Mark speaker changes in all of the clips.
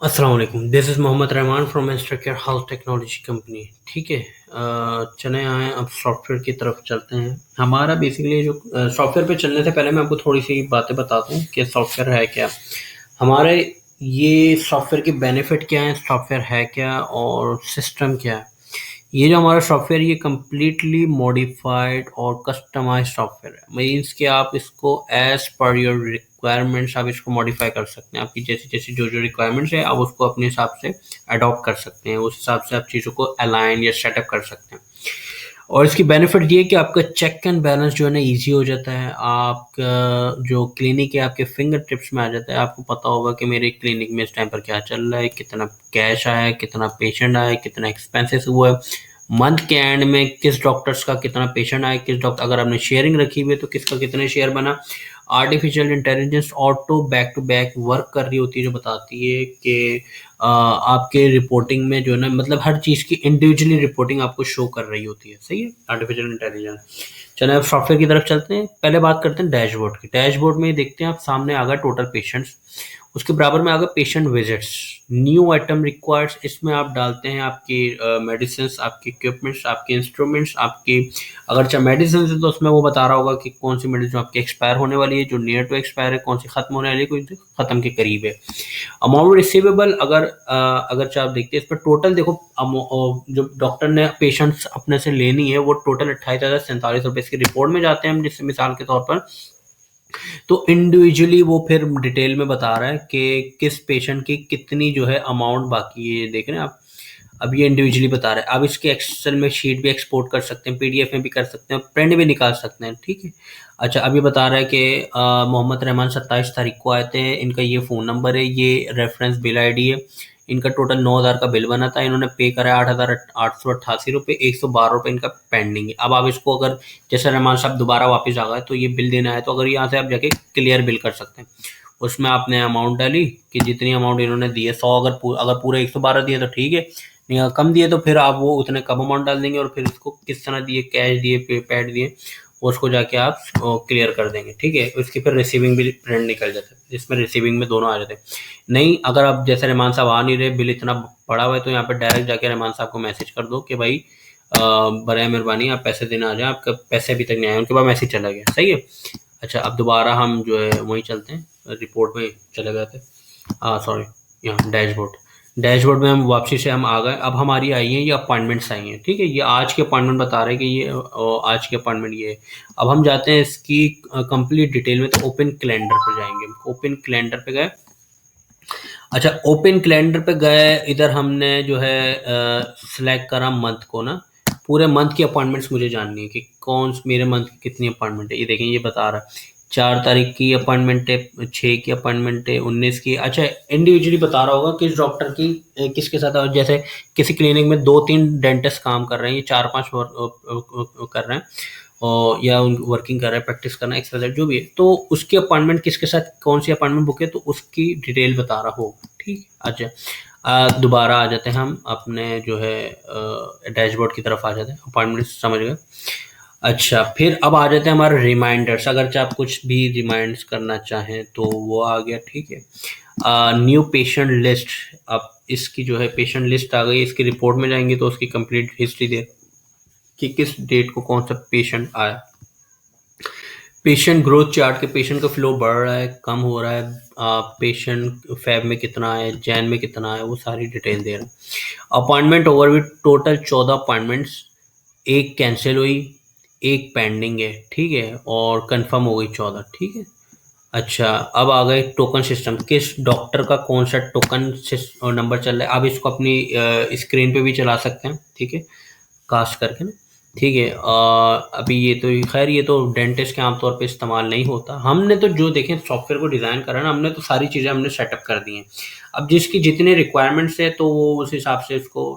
Speaker 1: अस्सलाम वालेकुम, this is Mohammad Rahman from instructor health technology company. ठीक है, चले आए अब सॉफ्टवेयर की तरफ चलते हैं। हमारा बेसिकली जो सॉफ्टवेयर पे चलने से पहले मैं आपको थोड़ी सी बातें बताता हूँ कि सॉफ्टवेयर है क्या। हमारे ये सॉफ्टवेयर के बेनिफिट क्या हैं, सॉफ्टवेयर है क्या और सिस्टम क्या है। ये जो हमारा सॉफ्टवेयर ये कम्प्लीटली मॉडिफाइड और कस्टमाइज्ड सॉफ्टवेयर है। मीन्स कि आप इसको एज पर योर रिक्वायरमेंट्स आप इसको मॉडिफाई कर सकते हैं। आपकी जैसी जैसी जो जो रिक्वायरमेंट्स है आप उसको अपने हिसाब से अडॉप्ट कर सकते हैं। उस हिसाब से आप चीज़ों को अलाइन या सेटअप कर सकते हैं। और इसकी बेनिफिट ये है कि आपका चेक एंड बैलेंस जो है ना ईजी हो जाता है। आपका जो क्लिनिक है आपके फिंगर टिप्स में आ जाता है। आपको पता होगा कि मेरे क्लिनिक में इस टाइम पर क्या चल रहा है, कितना कैश आया है, कितना पेशेंट आया है, कितना एक्सपेंसेस हुआ है, मंथ के एंड में किस डॉक्टर्स का कितना पेशेंट आया, किस डॉक्टर अगर आपने शेयरिंग रखी हुई है तो किसका कितने शेयर बना। Artificial intelligence auto back to back work कर रही होती है, जो बताती है कि आपके रिपोर्टिंग में जो है ना, मतलब हर चीज़ की इंडिविजुअली रिपोर्टिंग आपको शो कर रही होती है। सही है, आर्टिफिशियल इंटेलिजेंस। चलिए अब सॉफ्टवेयर की तरफ चलते हैं। पहले बात करते हैं डैशबोर्ड की। डैशबोर्ड में देखते हैं आप, सामने आ गया टोटल पेशेंट्स, उसके बराबर में आ गया पेशेंट विजिट्स, न्यू आइटम रिक्वायर्ड्स। इसमें आप डालते हैं आपकी मेडिसिन, आपके इक्विपमेंट्स, आपके इंस्ट्रूमेंट्स, आपकी अगर चाहे मेडिसिन है तो उसमें वो बता रहा होगा कि कौन सी मेडिसिन आपकी एक्सपायर होने वाली है, जो नियर टू एक्सपायर है, कौन सी खत्म होने वाली है, कोई खत्म के करीब है। अमाउंट रिसीवेबल अगर चाहे आप देखते हैं इस पर टोटल देखो, जो डॉक्टर ने पेशेंट्स अपने से लेनी है वो टोटल 28,047 रुपये इसकी रिपोर्ट में जाते हैं हम, जिससे मिसाल के तौर पर तो इंडिविजुअली वो फिर डिटेल में बता रहा है कि किस पेशेंट की कितनी जो है अमाउंट बाकी है। ये देख रहे हैं आप, अब ये इंडिविजुअली बता रहा है। अब इसके एक्सेल में शीट भी एक्सपोर्ट कर सकते हैं, पीडीएफ में भी कर सकते हैं, प्रिंट भी निकाल सकते हैं। ठीक है। अच्छा, अब ये बता रहा है कि मोहम्मद रहमान 27 तारीख को आए थे, इनका ये फ़ोन नंबर है, ये रेफरेंस बिल आईडी है, इनका टोटल 9,000 का बिल बना था, इन्होंने पे करा है 8,888 रुपये, 112 रुपये इनका पेंडिंग है। अब आप इसको अगर जैसे रहमान साहब दोबारा वापस आ गए तो ये बिल देना है, तो अगर यहाँ से आप जाके क्लियर बिल कर सकते हैं। उसमें आपने अमाउंट डाली कि जितनी अमाउंट इन्होंने दी है 100, अगर पूरे 112 दिए तो ठीक है, नहीं अगर कम दिए तो फिर आप वो उतने कम अमाउंट डाल देंगे और फिर इसको किस तरह दिए, कैश दिए, पे पैड दिए, उसको जाके आप क्लियर कर देंगे। ठीक है। उसकी फिर रिसीविंग बिल प्रिंट निकल जाता है, जिसमें रिसीविंग में दोनों आ जाते हैं। नहीं अगर आप जैसे रहमान साहब आ नहीं रहे, बिल इतना पड़ा हुआ है, तो यहाँ पे डायरेक्ट जाके रहमान साहब को मैसेज कर दो कि भाई बराए मेहरबानी आप पैसे देने आ जाएं, आपका पैसे अभी तक नहीं आए। उनके बाद मैसेज चला गया। सही है। अच्छा, अब दोबारा हम जो है वहीं चलते हैं, रिपोर्ट में चले गए थे, हाँ सॉरी, यहाँ डैशबोर्ड। डैशबोर्ड में हम वापसी से हम आ गए। अब हमारी आई हैं ये अपॉइंटमेंट्स आई हैं। ठीक है, ये आज की अपॉइंटमेंट बता रहे हैं कि ये आज की अपॉइंटमेंट ये है। अब हम जाते हैं इसकी कंप्लीट डिटेल में, तो ओपन कैलेंडर पर जाएंगे। ओपन कैलेंडर पे गए। अच्छा, ओपन कैलेंडर पे गए, इधर हमने जो है सिलेक्ट करा मंथ को ना, पूरे मंथ की अपॉइंटमेंट्स मुझे जाननी है कि कौन मेरे मंथ की कितनी अपॉइंटमेंट है। ये देखें, ये बता रहा है 4 तारीख की अपॉइंटमेंट है, 6 की अपॉइंटमेंट है, 19 की। अच्छा, इंडिविजुअली बता रहा होगा किस डॉक्टर की किसके साथ, और जैसे किसी क्लिनिक में 2-3 डेंटिस्ट काम कर रहे हैं, ये 4-5 कर रहे हैं और या वर्किंग कर रहा है, प्रैक्टिस कर रहा है, एक्सरसाइज जो भी है, तो उसकी अपॉइंटमेंट किसके साथ, कौन सी अपॉइंटमेंट बुक है, तो उसकी डिटेल बता रहा होगा। ठीक। अच्छा, दोबारा आ जाते हैं हम अपने जो है डैशबोर्ड की तरफ आ जाते हैं, अपॉइंटमेंट समझ गए। अच्छा, फिर अब आ जाते हैं हमारे रिमाइंडर्स। अगर चाहे आप कुछ भी रिमाइंड्स करना चाहें तो वो आ गया। ठीक है। न्यू पेशेंट लिस्ट, अब इसकी जो है पेशेंट लिस्ट आ गई। इसकी रिपोर्ट में जाएंगे तो उसकी कंप्लीट हिस्ट्री दे कि किस डेट को कौन सा पेशेंट आया। पेशेंट ग्रोथ चार्ट के पेशेंट का फ्लो बढ़ रहा है, कम हो रहा है, पेशेंट फेब में कितना है, जैन में कितना है, वो सारी डिटेल दे रहे हैं। अपॉइंटमेंट ओवरव्यू, टोटल 14 अपॉइंटमेंट्स, एक कैंसिल हुई, एक पेंडिंग है। ठीक है, और कंफर्म हो गई 14। ठीक है। अच्छा, अब आ गए टोकन सिस्टम, किस डॉक्टर का कौन सा टोकन नंबर चल रहा है। आप इसको अपनी स्क्रीन पे भी चला सकते हैं। ठीक है, कास्ट करके ना। ठीक है, अभी ये तो खैर ये तो डेंटिस्ट के आमतौर पे इस्तेमाल नहीं होता। हमने तो जो देखें सॉफ्टवेयर को डिज़ाइन करा ना, हमने तो सारी चीज़ें हमने सेटअप कर दी हैं। अब जिसकी जितने रिक्वायरमेंट्स है तो वो उस हिसाब से इसको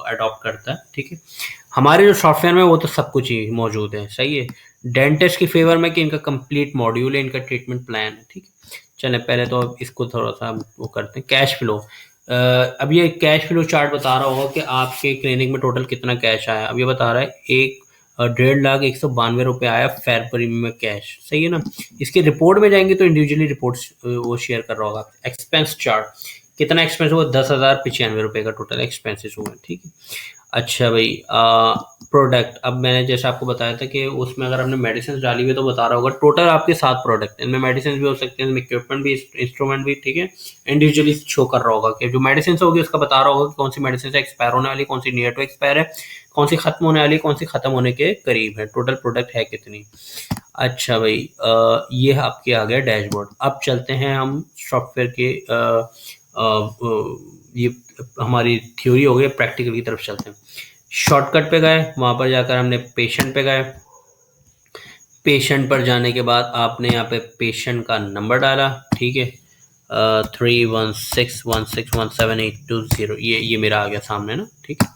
Speaker 1: अडॉप्ट करता है। ठीक है। हमारे जो सॉफ्टवेयर में वो तो सब कुछ ही मौजूद है। सही है। डेंटिस्ट की फेवर में कि इनका कंप्लीट मॉड्यूल है, इनका ट्रीटमेंट प्लान है। ठीक है। चलें पहले तो अब इसको थोड़ा सा वो करते हैं, कैश फ्लो। अब ये कैश फ्लो चार्ट बता रहा होगा कि आपके क्लिनिक में टोटल कितना कैश आया। अब ये बता रहा है 1,52,192 आया फरवरी में कैश। सही है ना। इसकी रिपोर्ट में जाएंगे तो इंडिविजुअली रिपोर्ट्स वो शेयर कर रहा होगा। एक्सपेंस चार्ट, कितना एक्सपेंस हुआ, 10,095 का टोटल एक्सपेंसेस हुए, ठीक है। अच्छा भाई, प्रोडक्ट, अब मैंने जैसे आपको बताया था कि उसमें अगर हमने मेडिसिन डाली हुई तो बता रहा होगा टोटल आपके 7 प्रोडक्ट, इनमें मेडिसिन भी हो सकते हैं, इनमें इक्विपमेंट भी, इंस्ट्रूमेंट भी, ठीक है। इंडिविजुअली शो कर रहा होगा कि जो मेडिसिन होगी उसका बता रहा होगा कि कौन सी मेडिसिन एक्सपायर होने वाली, कौन सी नियर टू एक्सपायर है, कौन सी खत्म होने वाली, कौन सी खत्म होने के करीब है, टोटल प्रोडक्ट है कितनी। अच्छा भाई, ये आपके आ गया डैशबोर्ड। अब चलते हैं हम सॉफ्टवेयर के ये हमारी थ्योरी हो गई, प्रैक्टिकल की तरफ चलते हैं। शॉर्टकट पे गए, वहाँ पर जाकर हमने पेशेंट पे गए। पेशेंट पर जाने के बाद आपने यहाँ पे पेशेंट का नंबर डाला, ठीक है, 3161617820, ये मेरा आ गया सामने ना, ठीक है,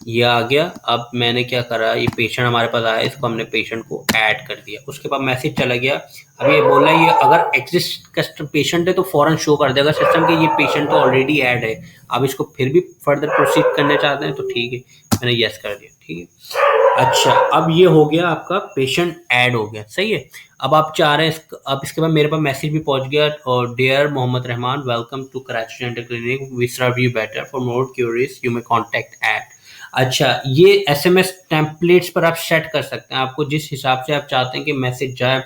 Speaker 1: ये आ गया। अब मैंने क्या करा, ये पेशेंट हमारे पास आया, इसको हमने पेशेंट को ऐड कर दिया, उसके बाद मैसेज चला गया। अब ये बोला, ये अगर एग्जिस्ट पेशेंट है तो फौरन शो कर देगा सिस्टम कि ये पेशेंट तो ऑलरेडी ऐड है। अब इसको फिर भी फर्दर प्रोसीड करना चाहते हैं तो ठीक है, मैंने यस कर दिया, ठीक है। अच्छा, अब ये हो गया आपका पेशेंट ऐड हो गया, सही है। अब आप चाह रहे हैं अब इसके बाद मेरे पास मैसेज भी पहुंच गया, और dear Mohammad Rahman, welcome to Karachi dental clinic, we serve you better, for more queries you may contact at. अच्छा, ये एसएमएस टेम्पलेट्स पर आप सेट कर सकते हैं, आपको जिस हिसाब से आप चाहते हैं कि मैसेज जाए।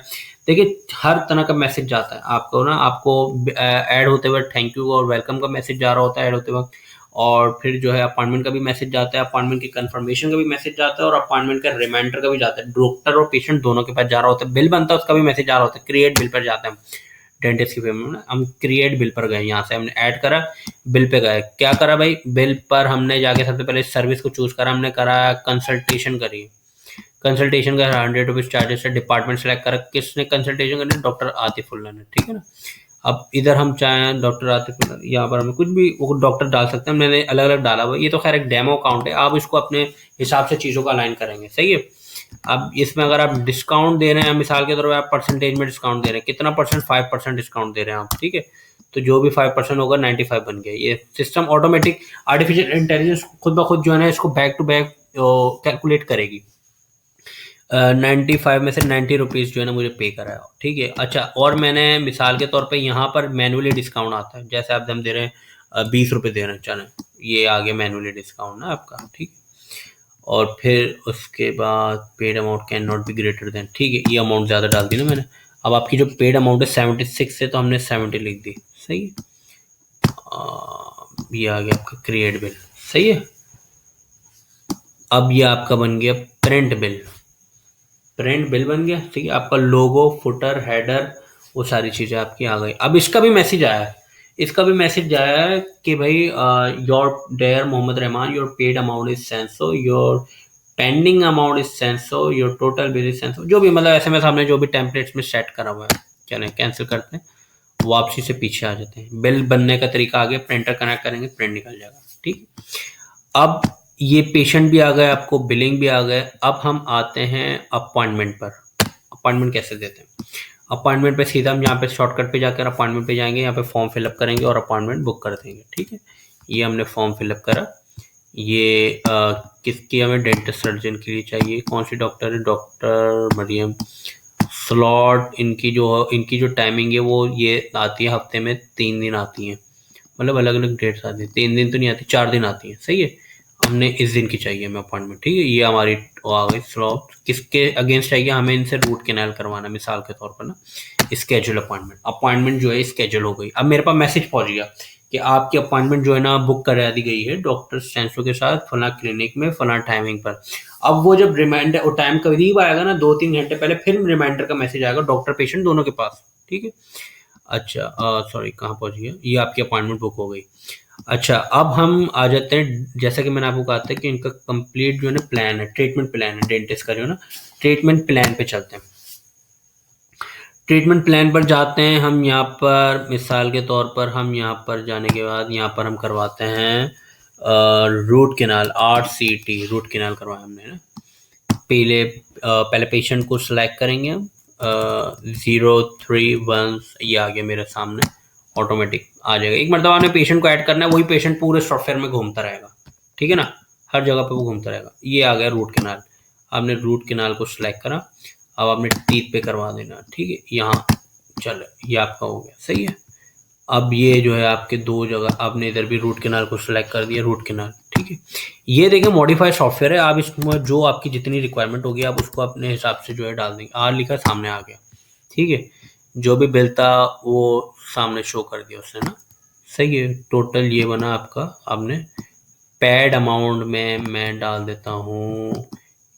Speaker 1: देखिए, हर तरह का मैसेज जाता है आपको ना, आपको ऐड होते वक्त थैंक यू और वेलकम का मैसेज जा रहा होता है ऐड होते वक्त, और फिर जो है अपॉइंटमेंट का भी मैसेज जाता है, अपॉइंटमेंट की कंफर्मेशन का भी मैसेज जाता है, और अपॉइंटमेंट का रिमाइंडर का भी जाता है। डॉक्टर और पेशेंट दोनों के पास जा रहा होता है। बिल बनता है उसका भी मैसेज जा रहा होता है, क्रिएट बिल पर जाता है डेंटिस्ट की पेमेंट में। हम क्रिएट बिल पर गए, यहाँ से हमने ऐड करा, बिल पे गए, क्या करा भाई, बिल पर हमने जाके सबसे पहले सर्विस को चूज करा, हमने करा कंसल्टेशन करी। कंसल्टेशन का 100 रुपीज चार्जेस है, डिपार्टमेंट सेलेक्ट करा, किसने कंसल्टेशन करनी, डॉक्टर आतिफुल्ला ने, ठीक है ना। अब इधर हम चाहें डॉक्टर आतिफुल्ला, यहाँ पर हमें कुछ भी वो डॉक्टर डाल सकते हैं, मैंने अलग अलग डाला हुआ, ये तो खैर एक डेमो अकाउंट है, आप इसको अपने हिसाब से चीज़ों का अलाइन करेंगे, सही है। अब इसमें अगर आप डिस्काउंट दे रहे हैं, मिसाल के तौर पर आप परसेंटेज में डिस्काउंट दे रहे हैं, कितना परसेंट, 5% डिस्काउंट दे रहे हैं आप, ठीक है। तो जो भी 5% होगा 95 बन गया। ये सिस्टम ऑटोमेटिक आर्टिफिशियल इंटेलिजेंस खुद ब खुद जो है ना इसको बैक टू बैक कैलकुलेट करेगी। 95 में से 90 रुपीज़ जो है ना मुझे पे कराया, ठीक है। अच्छा, और मैंने मिसाल के तौर पे यहाँ पर मैनुअली डिस्काउंट आता है, जैसे आप हम दे रहे हैं 20 रुपये दे रहे हैं, चलें, ये आ गया मैनुअली डिस्काउंट ना आपका, ठीक है। और फिर उसके बाद paid amount can not be greater than, ठीक है, ये अमाउंट ज़्यादा डाल दी ना मैंने। अब आपकी जो पेड अमाउंट है 76 है, तो हमने 70 लिख दी, सही है। ये आ गया आपका क्रिएट बिल, सही है। अब ये आपका बन गया प्रिंट बिल, प्रिंट बिल बन गया, ठीक है। आपका लोगो, फुटर, हेडर, वो सारी चीज़ें आपकी आ गई। अब इसका भी मैसेज आया है, इसका भी मैसेज आया है कि भाई your dear Mohammed Rahman, your paid amount is सेंसो, योर पेंडिंग अमाउंट इज सेंसो, योर टोटल बिल इज सेंसो, जो भी मतलब एसएमएस हमने जो भी टेम्पलेट्स में सेट करा हुआ है। चलें, कैंसिल करते हैं, वापसी से पीछे आ जाते हैं। बिल बनने का तरीका आ गया, प्रिंटर कनेक्ट करेंगे, प्रिंट निकल जाएगा, ठीक। अब ये पेशेंट भी आ गए, आपको बिलिंग भी आ गए। अब हम आते हैं अपॉइंटमेंट पर। अपॉइंटमेंट कैसे देते हैं, अपॉइंटमेंट पे सीधा हम यहाँ पे शॉर्टकट पे जाकर अपॉइंटमेंट पे जाएंगे, यहाँ पे फॉर्म फिलअप करेंगे और अपॉइंटमेंट बुक कर देंगे, ठीक है। ये हमने फॉर्म फिलअप करा। ये किसकी हमें, डेंटिस्ट सर्जन के लिए चाहिए, कौन सी डॉक्टर है, डॉक्टर मरियम। स्लॉट इनकी जो टाइमिंग है वो ये आती है हफ्ते में 3 दिन आती है, मतलब अलग अलग डेट्स आती है, 3 दिन तो नहीं आती, 4 दिन आती है, सही है। हमने इस दिन की चाहिए हमें अपॉइंटमेंट, ठीक है। ये हमारी आ गई स्लॉट, किसके अगेंस्ट चाहिए, हमें इनसे रूट कैनाल करवाना, मिसाल के तौर पर ना, स्केड्यूल अपॉइंटमेंट जो है स्केड्यूल हो गई। अब मेरे पास मैसेज पहुंच गया कि आपकी अपॉइंटमेंट जो है ना बुक करा दी गई है डॉक्टर सेंसो के साथ फला क्लिनिक में फला टाइमिंग पर। अब वो जब रिमाइंडर और टाइम करीब आएगा ना, 2-3 घंटे पहले फिर रिमाइंडर का मैसेज आएगा डॉक्टर पेशेंट दोनों के पास, ठीक है। अच्छा, सॉरी, कहाँ पहुंच गया, ये आपकी अपॉइंटमेंट बुक हो गई। अच्छा, अब हम आ जाते हैं, जैसा कि मैंने आपको कहा था कि इनका कंप्लीट जो है ना प्लान है, ट्रीटमेंट प्लान है डेंटिस्ट का जो है ना, ट्रीटमेंट प्लान पे चलते हैं। ट्रीटमेंट प्लान पर जाते हैं हम, यहाँ पर मिसाल के तौर पर हम यहाँ पर जाने के बाद यहाँ पर हम करवाते हैं root canal, RCT root canal करवाया हमने ना। पहले पेशेंट को सिलेक्ट करेंगे हम, 031, ये आ गया मेरे सामने, ऑटोमेटिक आ जाएगा। एक मतलब आपने पेशेंट को ऐड करना है, वही पेशेंट पूरे सॉफ्टवेयर में घूमता रहेगा, ठीक है ना, हर जगह पे वो घूमता रहेगा। ये आ गया रूट कैनाल, आपने रूट कैनाल को सिलेक्ट करा, अब आपने टीथ पे करवा देना, ठीक है। यहाँ चलो, ये आपका हो गया, सही है। अब ये जो है आपके दो जगह आपने इधर भी रूट कैनाल को सिलेक्ट कर दिया, रूट कैनाल, ठीक है। ये देखिए मॉडिफाई सॉफ्टवेयर है, आप इसमें जो आपकी जितनी रिक्वायरमेंट होगी आप उसको अपने हिसाब से जो है डाल देंगे। आर लिखा सामने आ गया, ठीक है। जो भी बिल था वो सामने शो कर दिया उसने ना, सही है। टोटल ये बना आपका, आपने पेड अमाउंट में मैं डाल देता हूँ,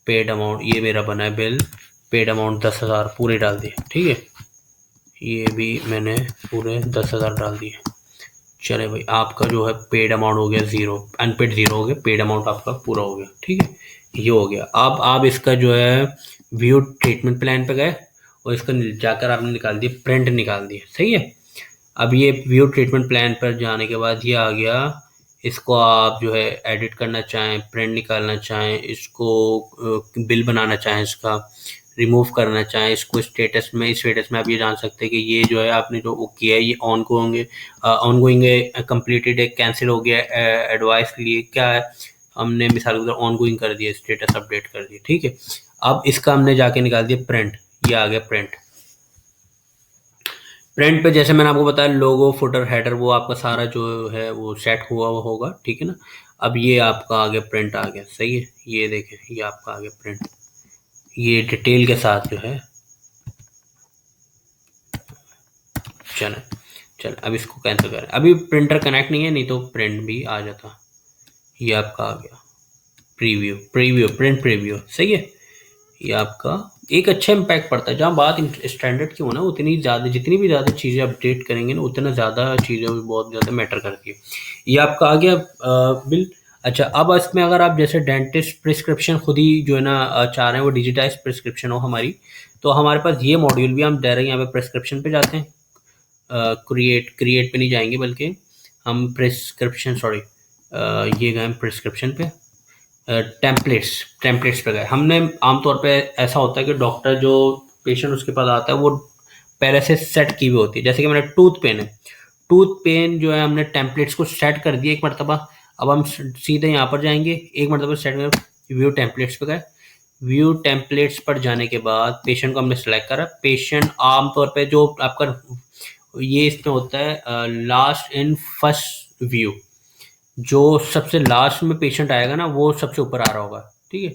Speaker 1: पेड अमाउंट ये मेरा बना है बिल, पेड अमाउंट 10,000 पूरे डाल दिए, ठीक है। ये भी मैंने पूरे 10,000 डाल दिए। चले भाई, आपका जो है पेड अमाउंट हो गया ज़ीरो, अनपेड ज़ीरो हो गया, पेड अमाउंट आपका पूरा हो गया, ठीक है। ये हो गया। अब आप इसका जो है व्यू ट्रीटमेंट प्लान पे गए और इसका जाकर आपने निकाल दिया, प्रिंट निकाल दिया, सही है। अब ये व्यू ट्रीटमेंट प्लान पर जाने के बाद ये आ गया। इसको आप जो है एडिट करना चाहें, प्रिंट निकालना चाहें, इसको बिल बनाना चाहें, इसका रिमूव करना चाहें, इसको स्टेटस में, इस स्टेटस में आप ये जान सकते हैं कि ये जो है आपने जो किया है ये ऑन गोइंग है, कंप्लीटेड है, कैंसिल हो गया, एडवाइस के लिए क्या है, हमने मिसाल के तौर ऑन गोइंग कर दिया, स्टेटस अपडेट कर दिया, ठीक है। अब इसका हमने जाके निकाल दिया प्रिंट, ये आ गया प्रिंट। प्रिंट पे जैसे मैंने आपको बताया लोगो, फुटर, हेडर वो आपका सारा जो है वो सेट हुआ हुआ होगा, ठीक है ना। अब ये आपका आ गया, प्रिंट आ गया, सही है। ये देखें, ये आपका आ गया प्रिंट, ये डिटेल के साथ जो है। चलें चल, अब इसको कैंसिल करें। अभी प्रिंटर कनेक्ट नहीं है, नहीं तो प्रिंट भी आ जाता। ये आपका आ गया प्रीव्यू, प्रिंट प्रीव्यू, सही है। ये आपका एक अच्छा इम्पैक्ट पड़ता है। जहाँ बात स्टैंडर्ड की हो ना, उतनी ज़्यादा, जितनी भी ज़्यादा चीज़ें अपडेट करेंगे ना, उतना ज़्यादा चीज़ें भी बहुत ज़्यादा मैटर करती है। ये आपका आ गया बिल। अच्छा, अब इसमें अगर आप जैसे डेंटिस्ट प्रिस्क्रिप्शन खुद ही जो है ना चाह रहे हैं वो डिजिटाइज प्रिस्क्रिप्शन हो हमारी, तो हमारे पास ये मॉड्यूल भी, हम डायरेक्ट यहाँ पे प्रिस्क्रिप्शन पे जाते हैं, क्रिएट पे नहीं जाएंगे, बल्कि हम प्रिस्क्रिप्शन, सॉरी, ये गए प्रिस्क्रिप्शन पे, टेम्पलेट्स पे गए हमने। आमतौर पे ऐसा होता है कि डॉक्टर जो पेशेंट उसके पास आता है वो पहले से सेट की हुई होती है। जैसे कि मैंने टूथ पेन है, टूथ पेन जो है हमने टेम्पलेट्स को सेट कर दिया एक मरतबा। अब हम सीधे यहाँ पर जाएंगे, एक मरतबा सेट कर व्यू टेम्पलेट्स पे गए। व्यू टेम्पलेट्स पर जाने के बाद पेशेंट को हमने सेलेक्ट करा। पेशेंट आमतौर पे जो आपका ये इसमें होता है लास्ट इन फर्स्ट व्यू, जो सबसे लास्ट में पेशेंट आएगा ना वो सबसे ऊपर आ रहा होगा, ठीक है।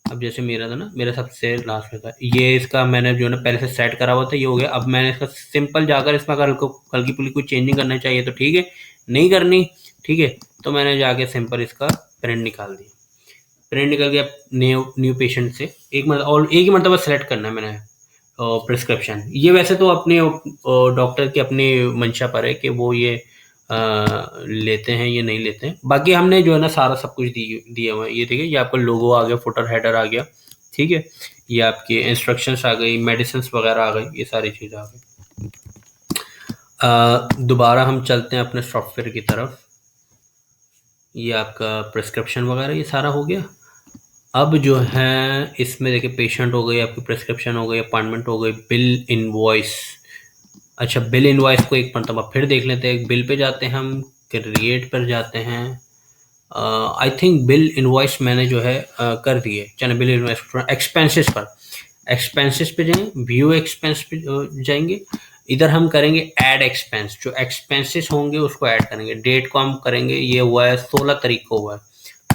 Speaker 1: अब जैसे मेरा था ना, मेरा सबसे लास्ट में था, ये इसका मैंने जो है ना पहले से सेट करा हुआ था, ये हो गया। अब मैंने इसका सिंपल जाकर इसमें अगर हल्की पुल्की कोई चेंजिंग करना चाहिए तो ठीक है, नहीं करनी, ठीक है, तो मैंने जाके सिंपल इसका प्रिंट निकाल दिया। प्रिंट निकल गया न्यू पेशेंट से, एक मतलब और एक ही मरतबा सेलेक्ट करना है मैंने प्रिस्क्रिप्शन। ये वैसे तो अपने डॉक्टर की अपनी मंशा पर है कि वो ये लेते हैं या नहीं लेते हैं। बाकी हमने जो है ना सारा सब कुछ दिया हुआ है। ये देखिए, ये आपका लोगो आ गया, फुटर हेडर आ गया, ठीक है। ये आपके इंस्ट्रक्शंस आ गई, मेडिसिन वगैरह आ गई, ये सारी चीज़ आ गई। दोबारा हम चलते हैं अपने सॉफ्टवेयर की तरफ। ये आपका प्रिस्क्रिप्शन वगैरह ये सारा हो गया। अब जो है इसमें देखिए पेशेंट हो गई, आपकी प्रिस्क्रिप्शन हो गई, अपॉइंटमेंट हो गई, बिल इनवॉइस। अच्छा, बिल इनवॉइस को एक मरतबा फिर देख लेते हैं। बिल पे जाते हैं हम, क्रिएट पर जाते हैं। आई थिंक बिल इनवॉइस मैंने जो है कर दिए। चलो बिल इनवॉइस एक्सपेंसेस पर, एक्सपेंसेस पे जाएं, व्यू एक्सपेंस पे जाएंगे। इधर हम करेंगे ऐड एक्सपेंस, जो एक्सपेंसेस होंगे उसको ऐड करेंगे। डेट को हम करेंगे, ये हुआ है 16 तारीख को हुआ है।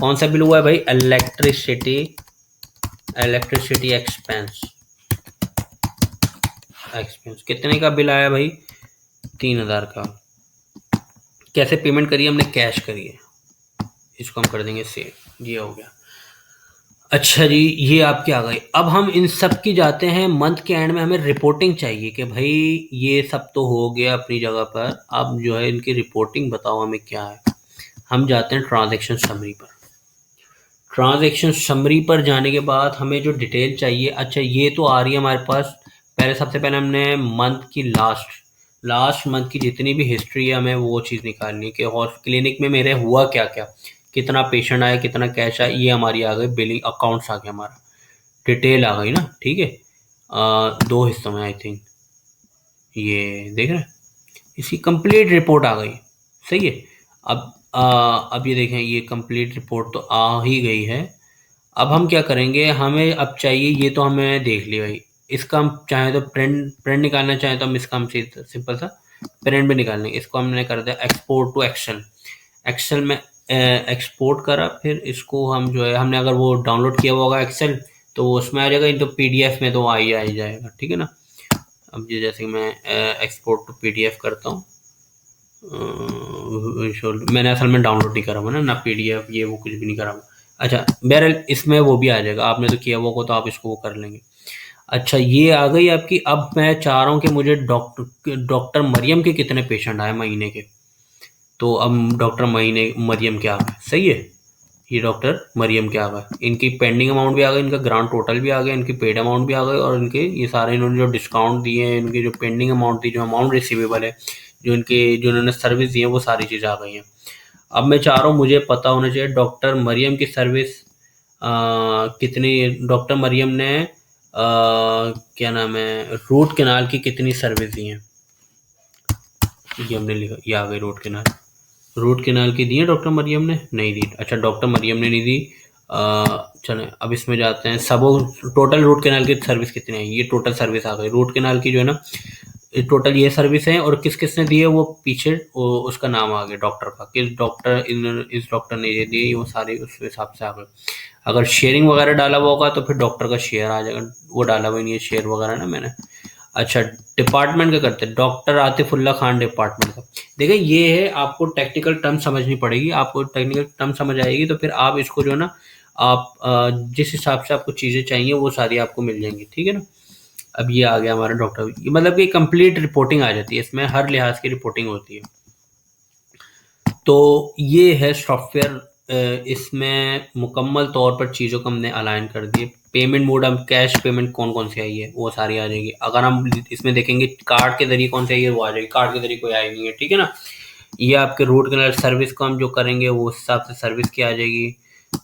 Speaker 1: कौन सा बिल हुआ है भाई? Electricity expense. कितने का बिल आया भाई? 3,000 का। कैसे पेमेंट करिए? हमने कैश करिए। इसको हम कर देंगे सेव। ये हो गया। अच्छा जी, ये आपके आ गई। अब हम इन सब की जाते हैं मंथ के एंड में, हमें रिपोर्टिंग चाहिए कि भाई ये सब तो हो गया अपनी जगह पर, अब जो है इनकी रिपोर्टिंग बताओ हमें क्या है। हम जाते हैं ट्रांजैक्शन समरी पर। ट्रांजैक्शन समरी पर जाने के बाद हमें जो डिटेल चाहिए, अच्छा ये तो आ रही है हमारे पास। पहले सबसे पहले हमने मंथ की लास्ट मंथ की जितनी भी हिस्ट्री है हमें वो चीज़ निकालनी है कि क्लिनिक में मेरे हुआ क्या क्या, कितना पेशेंट आया, कितना कैश आया, ये हमारी आ गई। बिलिंग अकाउंट्स आ गया, हमारा डिटेल आ गई ना, ठीक है। दो हिस्सों में आई थिंक, ये देख रहे हैं, इसकी कंप्लीट रिपोर्ट आ गई, सही है। अब ये देखें, ये कंप्लीट रिपोर्ट तो आ ही गई है। अब हम क्या करेंगे, हमें अब चाहिए, ये तो हमें देख लिया भाई। इसका हम चाहें तो प्रिंट निकालना चाहें तो हम इसका हम सिंपल सा प्रिंट भी निकालनी है। इसको हमने कर दिया एक्सपोर्ट टू एक्सेल। एक्सेल में एक्सपोर्ट करा, फिर इसको हम जो है हमने अगर वो डाउनलोड किया हुआ होगा एक्सेल तो उसमें आ जाएगा, तो पीडीएफ में तो आ ही जाएगा, ठीक है ना। अब ये जैसे कि मैं एक्सपोर्ट टू पीडीएफ करता हूँ, मैंने असल में डाउनलोड नहीं करा हुआ ना पीडीएफ ये वो कुछ भी नहीं करा हुआ। अच्छा बहरहाल इसमें वो भी आ जाएगा, आपने तो किया हुआ को तो आप इसको वो कर लेंगे। अच्छा ये आ गई आपकी। अब मैं चाह रहा हूँ कि मुझे डॉक्टर मरियम के कितने पेशेंट आए महीने के। तो अब डॉक्टर मरियम क्या आ गए, सही है। ये डॉक्टर मरियम क्या आ गए, इनकी पेंडिंग अमाउंट भी आ गई, इनका ग्रांड टोटल भी आ गया, इनकी पेड अमाउंट भी आ गई, और इनके ये सारे इन्होंने जो डिस्काउंट दिए हैं, इनकी जो पेंडिंग अमाउंट थी, जो अमाउंट रिसीवेबल है, जो इन्होंने सर्विस दी है, वो सारी चीज़ें आ गई हैं। अब मैं चाह रहा हूँ मुझे पता होना चाहिए डॉक्टर मरियम की सर्विस कितनी, डॉक्टर मरियम ने क्या नाम है रूट कैनाल की कितनी सर्विस दी है। ये हमने लिखा, ये आ गई रूट कैनाल की दी है डॉक्टर मरियम ने, नहीं दी। अच्छा डॉक्टर मरियम ने नहीं दी। चलें अब इसमें जाते हैं, सब टोटल रूट कैनाल की सर्विस कितनी है। ये टोटल सर्विस आ गई रूट कैनाल की जो है ना, टोटल ये सर्विस है, और किस किसने दी है वो पीछे उसका नाम आ गया डॉक्टर का, किस डॉक्टर इस डॉक्टर ने ये दी, वो सारे उस हिसाब से आ गए। अगर शेयरिंग वगैरह डाला हुआ होगा तो फिर डॉक्टर का शेयर आ जाएगा, वो डाला हुआ नहीं है शेयर वगैरह ना मैंने। अच्छा डिपार्टमेंट का करते हैं, डॉक्टर आतिफुल्ला खान डिपार्टमेंट का। देखिए ये है, आपको टेक्निकल टर्म समझनी पड़ेगी, आपको टेक्निकल टर्म समझ आएगी तो फिर आप इसको जो है ना, आप जिस हिसाब से आपको चीज़ें चाहिए वो सारी आपको मिल जाएंगी, ठीक है ना। अब ये आ गया हमारा डॉक्टर, मतलब कि कंप्लीट रिपोर्टिंग आ जाती है इसमें, हर लिहाज की रिपोर्टिंग होती है। तो ये है सॉफ्टवेयर, इसमें मुकम्मल तौर पर चीज़ों को हमने अलाइन कर दिए। पेमेंट मोड, हम कैश पेमेंट कौन कौन सी आई है वो सारी आ जाएगी। अगर हम इसमें देखेंगे कार्ड के जरिए कौन सी आई है वो आ जाएगी, कार्ड के जरिए कोई आई नहीं है, ठीक है ना। ये आपके रूट कैनाल सर्विस को हम जो करेंगे वो उस हिसाब से सर्विस की आ जाएगी।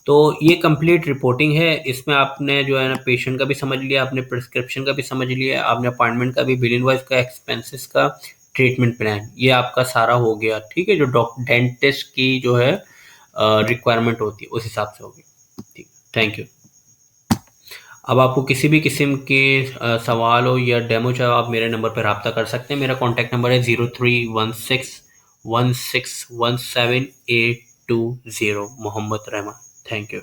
Speaker 1: तो ये कंप्लीट रिपोर्टिंग है। इसमें आपने जो है ना पेशेंट का भी समझ लिया, आपने प्रिस्क्रिप्शन का भी समझ लिया, आपने अपॉइंटमेंट का भी, बिल इनवॉइस का, एक्सपेंसेस का, ट्रीटमेंट प्लान, ये आपका सारा हो गया, ठीक है। जो डेंटिस्ट की जो है रिक्वायरमेंट होती है उस हिसाब से होगी, ठीक। Thank you. अब आपको किसी भी किस्म के सवाल हो या डेमो चाहे, आप मेरे नंबर पर रब्ता कर सकते हैं। मेरा कॉन्टैक्ट नंबर है 03161617 820, मोहम्मद रहमान। Thank you.